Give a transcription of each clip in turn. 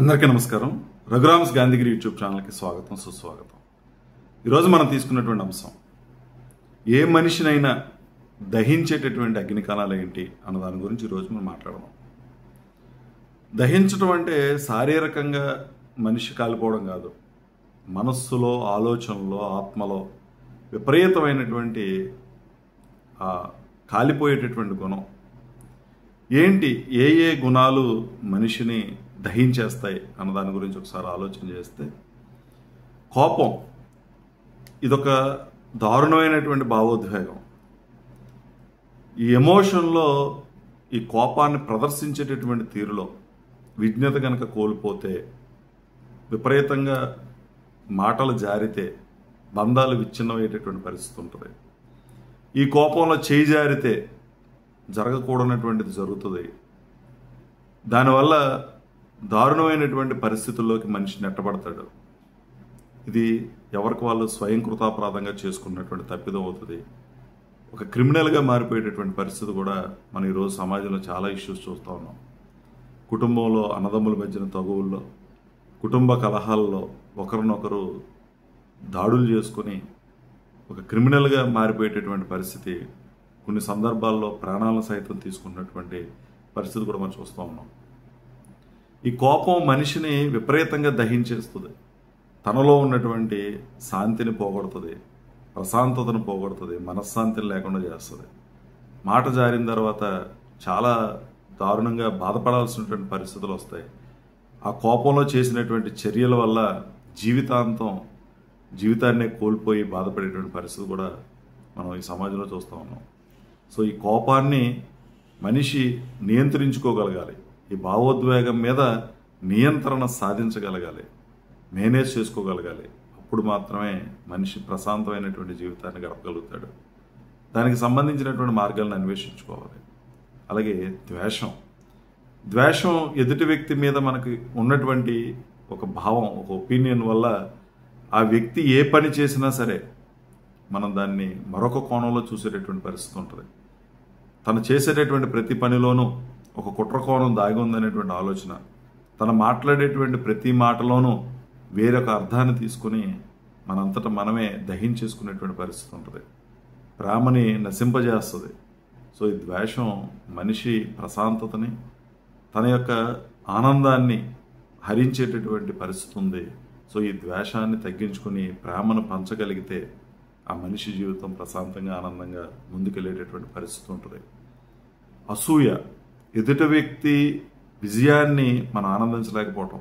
అందరికీ నమస్కారం. రఘురామ్స్ గాంధీగిరి యూట్యూబ్ ఛానల్కి స్వాగతం, సుస్వాగతం. ఈరోజు మనం తీసుకున్నటువంటి అంశం, ఏ మనిషినైనా దహించేటటువంటి అగ్నికణాలు ఏంటి అన్న దాని గురించి ఈరోజు మనం మాట్లాడదాం. దహించడం అంటే శారీరకంగా మనిషి కాలిపోవడం కాదు, మనస్సులో, ఆలోచనలో, ఆత్మలో విపరీతమైనటువంటి కాలిపోయేటటువంటి గుణం ఏంటి, ఏ ఏ గుణాలు మనిషిని దహించేస్తాయి అన్న దాని గురించి ఒకసారి ఆలోచన చేస్తే, కోపం ఇదొక దారుణమైనటువంటి భావోద్వేగం. ఈ ఎమోషన్లో, ఈ కోపాన్ని ప్రదర్శించేటటువంటి తీరులో విజ్ఞత కనుక కోల్పోతే, విపరీతంగా మాటలు జారితే బంధాలు విచ్ఛిన్నమయ్యేటటువంటి పరిస్థితి ఉంటుంది. ఈ కోపంలో చేయి జారితే జరగకూడనటువంటిది జరుగుతుంది. దానివల్ల దారుణమైనటువంటి పరిస్థితుల్లోకి మనిషి నెట్టబడతాడు. ఇది ఎవరికి వాళ్ళు స్వయం కృతాపరాధంగా చేసుకున్నటువంటి తప్పిదం అవుతుంది. ఒక క్రిమినల్గా మారిపోయేటటువంటి పరిస్థితి కూడా మనం ఈరోజు సమాజంలో చాలా ఇష్యూస్ చూస్తూ ఉన్నాం. కుటుంబంలో అన్నదమ్ముల మధ్యన తగువుల్లో, కుటుంబ కలహాల్లో ఒకరినొకరు దాడులు చేసుకొని ఒక క్రిమినల్గా మారిపోయేటటువంటి పరిస్థితి, కొన్ని సందర్భాల్లో ప్రాణాలను సైతం తీసుకున్నటువంటి పరిస్థితి కూడా మనం చూస్తూ ఉన్నాం. ఈ కోపం మనిషిని విపరీతంగా దహించేస్తుంది. తనలో ఉన్నటువంటి శాంతిని పోగొడుతుంది, ప్రశాంతతను పోగొడుతుంది, మనశ్శాంతిని లేకుండా చేస్తుంది. మాట జారిన తర్వాత చాలా దారుణంగా బాధపడాల్సినటువంటి పరిస్థితులు వస్తాయి. ఆ కోపంలో చేసినటువంటి చర్యల వల్ల జీవితాన్నే కోల్పోయి బాధపడేటువంటి పరిస్థితి కూడా మనం ఈ సమాజంలో చూస్తూ ఉన్నాం. సో ఈ కోపాన్ని మనిషి నియంత్రించుకోగలగాలి. ఈ భావోద్వేగం మీద నియంత్రణ సాధించగలగాలి, మేనేజ్ చేసుకోగలగాలి. అప్పుడు మాత్రమే మనిషి ప్రశాంతమైనటువంటి జీవితాన్ని గడపగలుగుతాడు. దానికి సంబంధించినటువంటి మార్గాలను అన్వేషించుకోవాలి. అలాగే ద్వేషం ఎదుటి వ్యక్తి మీద మనకి ఉన్నటువంటి ఒక భావం, ఒక ఒపీనియన్ వల్ల ఆ వ్యక్తి ఏ పని చేసినా సరే మనం దాన్ని మరొక కోణంలో చూసేటటువంటి పరిస్థితి ఉంటుంది. తను చేసేటటువంటి ప్రతి పనిలోనూ ఒక కుట్ర కోణం దాగి ఉందనేటువంటి ఆలోచన, తను మాట్లాడేటువంటి ప్రతి మాటలోనూ వేరొక అర్థాన్ని తీసుకుని మనంతటా మనమే దహించేసుకునేటువంటి పరిస్థితి ఉంటుంది. ప్రేమని నశింపజేస్తుంది. సో ఈ ద్వేషం మనిషి ప్రశాంతతని, తన యొక్క ఆనందాన్ని హరించేటటువంటి పరిస్థితి ఉంది. సో ఈ ద్వేషాన్ని తగ్గించుకుని ప్రేమను పంచగలిగితే ఆ మనిషి జీవితం ప్రశాంతంగా, ఆనందంగా ముందుకెళ్ళేటటువంటి పరిస్థితి ఉంటుంది. అసూయ, ఎదుటి వ్యక్తి విజయాన్ని మనం ఆనందించలేకపోవడం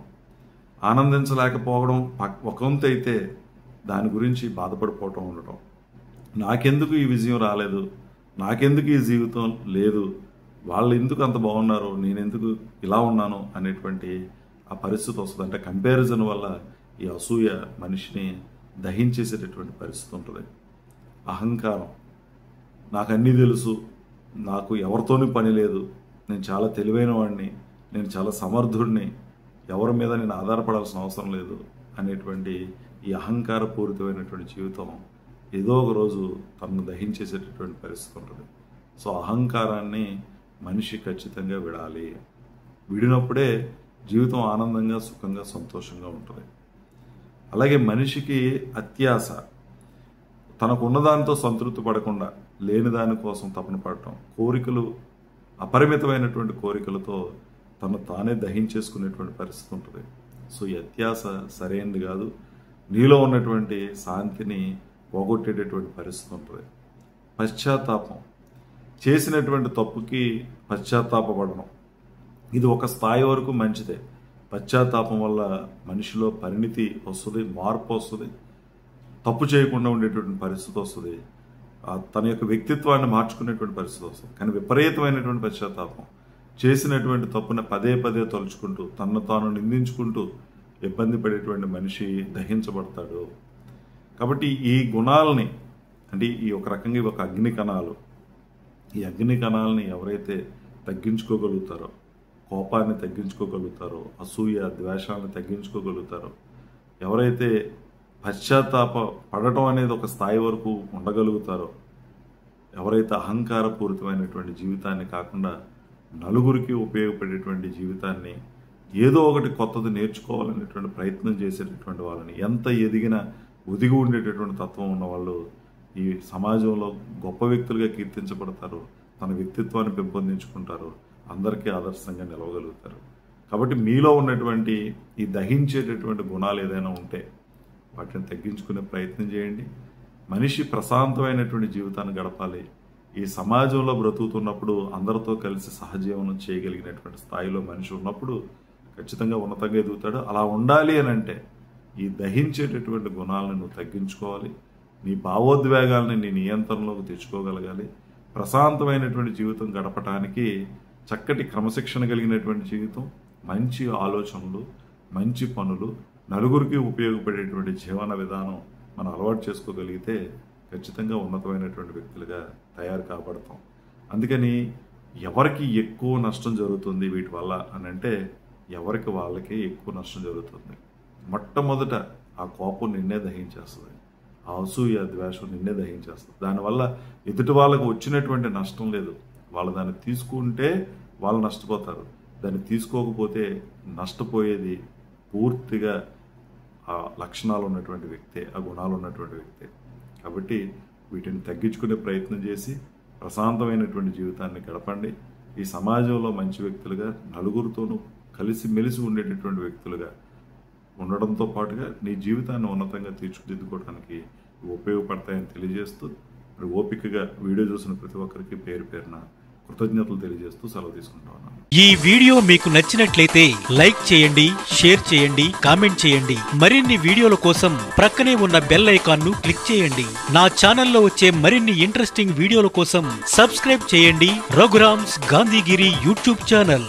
ఒక వంతు అయితే, దాని గురించి బాధపడిపోవటం ఉండటం. నాకెందుకు ఈ విజయం రాలేదు, నాకెందుకు ఈ జీవితం లేదు, వాళ్ళు ఎందుకు అంత బాగున్నారు, నేనెందుకు ఇలా ఉన్నాను అనేటువంటి ఆ పరిస్థితి వస్తుంది. అంటే కంపారిజన్ వల్ల ఈ అసూయ మనిషిని దహించేసేటటువంటి పరిస్థితి ఉంటుంది. అహంకారం, నాకు అన్నీ తెలుసు, నాకు ఎవరితోనూ పని లేదు, నేను చాలా తెలివైన వాడిని, నేను చాలా సమర్థుడిని, ఎవరి మీద నేను ఆధారపడాల్సిన అవసరం లేదు అనేటువంటి ఈ అహంకారపూరితమైనటువంటి జీవితం ఏదో ఒక రోజు తనను దహించేసేటటువంటి పరిస్థితి ఉంటుంది. సో అహంకారాన్ని మనిషి ఖచ్చితంగా విడాలి. విడినప్పుడే జీవితం ఆనందంగా, సుఖంగా, సంతోషంగా ఉంటుంది. అలాగే మనిషికి అత్యాశ, తనకు ఉన్నదానితో సంతృప్తి పడకుండా లేని దాని కోసం తపన పడటం, కోరికలు, అపరిమితమైనటువంటి కోరికలతో తను తానే దహించేసుకునేటువంటి పరిస్థితి ఉంటుంది. సో ఈ అత్యాశ సరైనది కాదు. నీలో ఉన్నటువంటి శాంతిని పోగొట్టేటటువంటి పరిస్థితి ఉంటుంది. పశ్చాత్తాపం, చేసినటువంటి తప్పుకి పశ్చాత్తాపపడడం, ఇది ఒక స్థాయి వరకు మంచిదే. పశ్చాత్తాపం వల్ల మనిషిలో పరిణితి వస్తుంది, మార్పు వస్తుంది, తప్పు చేయకుండా ఉండేటువంటి పరిస్థితి వస్తుంది, తన యొక్క వ్యక్తిత్వాన్ని మార్చుకునేటువంటి పరిస్థితి వస్తుంది. కానీ విపరీతమైనటువంటి పశ్చాత్తాపం, చేసినటువంటి తప్పున పదే పదే తలుచుకుంటూ తనను తాను నిందించుకుంటూ ఇబ్బంది పడేటువంటి మనిషి దహించబడతాడు. కాబట్టి ఈ గుణాలని, అంటే ఈ ఒక రకంగా ఒక అగ్ని కణాలు, ఈ అగ్ని కణాలని ఎవరైతే తగ్గించుకోగలుగుతారో, కోపాన్ని తగ్గించుకోగలుగుతారో, అసూయ, ద్వేషాలను తగ్గించుకోగలుగుతారో, ఎవరైతే పశ్చాత్తాప పడటం అనేది ఒక స్థాయి వరకు ఉండగలుగుతారో, ఎవరైతే అహంకారపూరితమైనటువంటి జీవితాన్ని కాకుండా నలుగురికి ఉపయోగపడేటువంటి జీవితాన్ని ఏదో ఒకటి కొత్తది నేర్చుకోవాలనేటువంటి ప్రయత్నం చేసేటటువంటి వాళ్ళని, ఎంత ఎదిగినా ఒదిగి ఉండేటటువంటి తత్వం ఉన్న వాళ్ళు ఈ సమాజంలో గొప్ప వ్యక్తులుగా కీర్తించబడతారు, తన వ్యక్తిత్వాన్ని పెంపొందించుకుంటారు, అందరికీ ఆదర్శంగా నిలవగలుగుతారు. కాబట్టి మీలో ఉన్నటువంటి ఈ దహించేటటువంటి గుణాలు ఏదైనా ఉంటే వాటిని తగ్గించుకునే ప్రయత్నం చేయండి. మనిషి ప్రశాంతమైనటువంటి జీవితాన్ని గడపాలి. ఈ సమాజంలో బ్రతుకుతున్నప్పుడు అందరితో కలిసి సహజీవనం చేయగలిగినటువంటి స్థాయిలో మనిషి ఉన్నప్పుడు ఖచ్చితంగా ఉన్నతంగా ఎదుగుతాడు. అలా ఉండాలి అని అంటే ఈ దహించేటటువంటి గుణాలను నువ్వు తగ్గించుకోవాలి. నీ భావోద్వేగాల్ని నీ నియంత్రణలోకి తెచ్చుకోగలగాలి. ప్రశాంతమైనటువంటి జీవితం గడపటానికి చక్కటి క్రమశిక్షణ కలిగినటువంటి జీవితం, మంచి ఆలోచనలు, మంచి పనులు, నలుగురికి ఉపయోగపడేటువంటి జీవన విధానం మనం అలవాటు చేసుకోగలిగితే ఖచ్చితంగా ఉన్నతమైనటువంటి వ్యక్తులుగా తయారు కాబడతాం. అందుకని ఎవరికి ఎక్కువ నష్టం జరుగుతుంది వీటి వల్ల అని అంటే ఎవరికి వాళ్ళకే ఎక్కువ నష్టం జరుగుతుంది. మొట్టమొదట ఆ కోపం నిన్నే దహించేస్తుంది, ఆ అసూయ ద్వేషం నిన్నే దహించేస్తుంది. దానివల్ల ఎదుటి వాళ్ళకు వచ్చినటువంటి నష్టం లేదు. వాళ్ళు దాన్ని తీసుకుంటే వాళ్ళు నష్టపోతారు, దాన్ని తీసుకోకపోతే నష్టపోయేది పూర్తిగా ఆ లక్షణాలు ఉన్నటువంటి వ్యక్తే, ఆ గుణాలు ఉన్నటువంటి వ్యక్తే. కాబట్టి వీటిని తగ్గించుకునే ప్రయత్నం చేసి ప్రశాంతమైనటువంటి జీవితాన్ని గడపండి. ఈ సమాజంలో మంచి వ్యక్తులుగా, నలుగురితోనూ కలిసి మెలిసి ఉండేటటువంటి వ్యక్తులుగా ఉండడంతో పాటుగా నీ జీవితాన్ని ఉన్నతంగా తీర్చిదిద్దుకోవడానికి ఉపయోగపడతాయని తెలియజేస్తూ, మరి ఓపికగా వీడియో చూసిన ప్రతి ఒక్కరికి పేరు పేరున కృతజ్ఞతలు తెలియజేస్తూ సెలవు తీసుకుంటా ఉన్నాను. ఈ వీడియో మీకు నచ్చినట్లయితే లైక్ చేయండి, షేర్ చేయండి, కామెంట్ చేయండి. మరిన్ని వీడియోల కోసం ప్రక్కనే ఉన్న బెల్ ఐకాన్ ను క్లిక్ చేయండి. నా ఛానల్లో వచ్చే మరిన్ని ఇంట్రెస్టింగ్ వీడియోల కోసం సబ్స్క్రైబ్ చేయండి రఘురామ్స్ గాంధీగిరి యూట్యూబ్ ఛానల్.